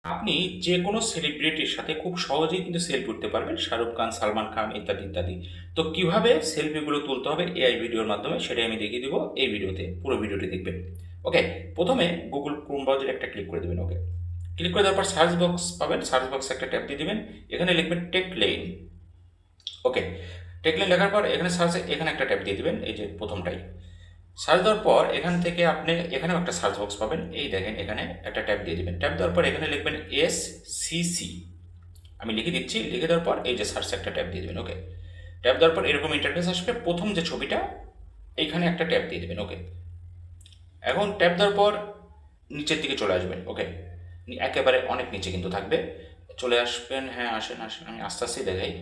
আপনি যে কোনো সেলিব্রিটির সাথে খুব সহজেই কিন্তু সেলফি উঠতে পারবেন, শাহরুখ খান, সালমান খান ইত্যাদি ইত্যাদি। তো কিভাবে সেলফিগুলো তুলতে হবে এআই ভিডিওর মাধ্যমে সেটাই আমি দেখিয়ে দিব এই ভিডিওতে, পুরো ভিডিওটি দেখবেন। ওকে, প্রথমে গুগল ক্রোম ব্রাউজারে একটা ক্লিক করে দেবেন। ওকে, ক্লিক করে দেওয়ার পর সার্চ বক্স পাবেন, সার্চ বক্সে একটা ট্যাপ দিয়ে দিবেন, এখানে লিখবেন টেক লেইন। ওকে, টেক লেইন লেখার পর এখানে সার্চে এখানে একটা ট্যাপ দিয়ে দিবেন, এই যে প্রথমটাই। সার্চ দেওয়ার পর এখান থেকে আপনি এখানেও একটা সার্চ বক্স পাবেন, এই দেখেন এখানে একটা ট্যাপ দিয়ে দিবেন। ট্যাপ দেওয়ার পর এখানে লিখবেন SCC, আমি লিখে দিচ্ছি। লিখে দেওয়ার পর এই যে সার্চ একটা ট্যাপ দিয়ে দেবেন। ওকে, ট্যাপ দেওয়ার পর এরকম ইন্টারফেস আসবে, প্রথম যে ছবিটা এইখানে একটা ট্যাপ দিয়ে দেবেন। ওকে, এখন ট্যাপ দেওয়ার পর নিচের দিকে চলে আসবেন। ওকে, একেবারে অনেক নিচে কিন্তু থাকবে, চলে আসবেন। হ্যাঁ, আসেন আসেন, আমি আস্তে আস্তেই দেখাই।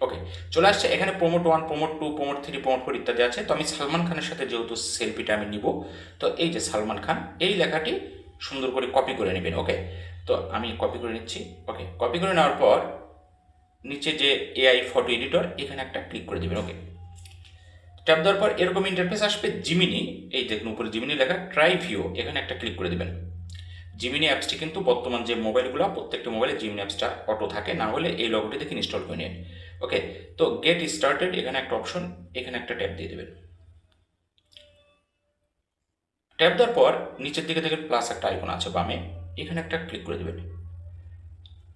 ওকে, চলে আসছে এখানে প্রমোট 1, প্রমোট 2, প্রমোট 3, প্রমোট 4 ইত্যাদি আছে। তো আমি সালমান খানের সাথে যেহেতু সেলফিটা আমি নিব, তো এই যে সালমান খান এই লেখাটি সুন্দর করে কপি করে নেবেন। ওকে, তো আমি কপি করে নিচ্ছি। ওকে, কপি করে নেওয়ার পর নিচে যে এআই ফটো এডিটর এখানে একটা ক্লিক করে দেবেন। ওকে, ট্যাপ দেওয়ার পর এরকম ইন্টারফেস আসবে। জিমিনি, এই দেখুন উপরে জিমিনি লেখা, ট্রাই ভিউ, এখানে একটা ক্লিক করে দেবেন। জিমিনি অ্যাপসটি কিন্তু বর্তমান যে মোবাইলগুলো, প্রত্যেকটা মোবাইলে জিমিনি অ্যাপসটা অটো থাকে, না হলে এই লগোটি থেকে ইনস্টল করে নিন। ওকে, তো গেট স্টার্টেড এখানে একটা অপশন, এখানে একটা ট্যাপ দিয়ে দেবেন। ট্যাপ দেওয়ার পর নিচের দিকে দেখেন প্লাস একটা আইকন আছে বামে, এখানে একটা ক্লিক করে দেবেন।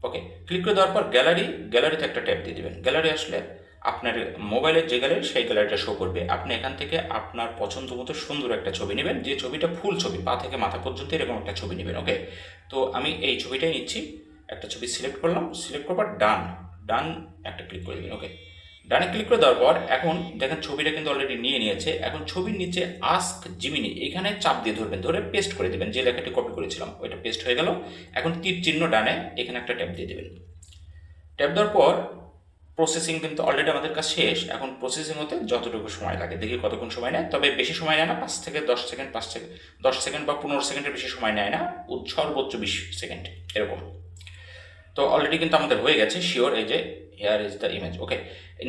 ওকে, ক্লিক করে দেওয়ার পর গ্যালারিতে একটা ট্যাপ দিয়ে দেবেন। গ্যালারি আসলে আপনার মোবাইলের যে গ্যালারি সেই গ্যালারিটা শো করবে। আপনি এখান থেকে আপনার পছন্দ মতো সুন্দর একটা ছবি নেবেন, যে ছবিটা ফুল ছবি, পা থেকে মাথা পর্যন্ত এরকম একটা ছবি নেবেন। ওকে, তো আমি এই ছবিটাই নিচ্ছি, একটা ছবি সিলেক্ট করলাম, সিলেক্ট করার পর ডান, ডান একটা ক্লিক করে দেবেন। ওকে, ডানে ক্লিক করে দেওয়ার পর এখন দেখেন ছবিটা কিন্তু অলরেডি নিয়ে নিয়েছে। এখন ছবির নিচে আস্ক জিমিনি এখানে চাপ দিয়ে ধরবেন, ধরে পেস্ট করে দেবেন, যে লেখাটি কপি করেছিলাম ওইটা পেস্ট হয়ে গেল। এখন তীর চিহ্ন ডানে এখানে একটা ট্যাপ দিয়ে দেবেন। ট্যাপ দেওয়ার পর প্রসেসিং কিন্তু অলরেডি আমাদের কাজ শেষ। এখন প্রসেসিং হতে যতটুকু সময় লাগে দেখি কতক্ষণ সময় নেয়, তবে বেশি সময় নেয় না, 5 থেকে 10 সেকেন্ড, 5 থেকে 10 সেকেন্ড বা 15 সেকেন্ডের বেশি সময় নেয় না, সর্বোচ্চ 20 সেকেন্ড এরকম। তো অলরেডি কিন্তু আমাদের হয়ে গেছে শিওর, এই যে হেয়ার ইজ দ্য ইমেজ। ওকে,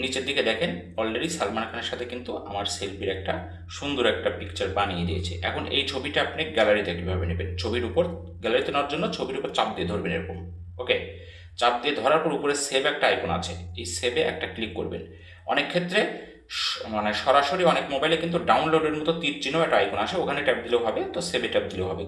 নিচের দিকে দেখেন অলরেডি সালমান খানের সাথে কিন্তু আমার সেলফির একটা সুন্দর একটা পিকচার বানিয়ে দিয়েছে। এখন এই ছবিটা আপনি গ্যালারিতে কীভাবে নেবেন, ছবির উপর গ্যালারিতে নেওয়ার জন্য ছবির উপর চাপ দিয়ে ধরবেন এরকম। ওকে, চাপ দিয়ে ধরার পর উপরে সেভ একটা আইকন আছে, এই সেভে একটা ক্লিক করবেন। অনেক ক্ষেত্রে মানে সরাসরি অনেক মোবাইলে কিন্তু ডাউনলোডের মতো তীর চিহ্ন একটা আইকন আসে, ওখানে ট্যাপ দিলেও হবে, তো সেভে ট্যাপ দিলেও হবে।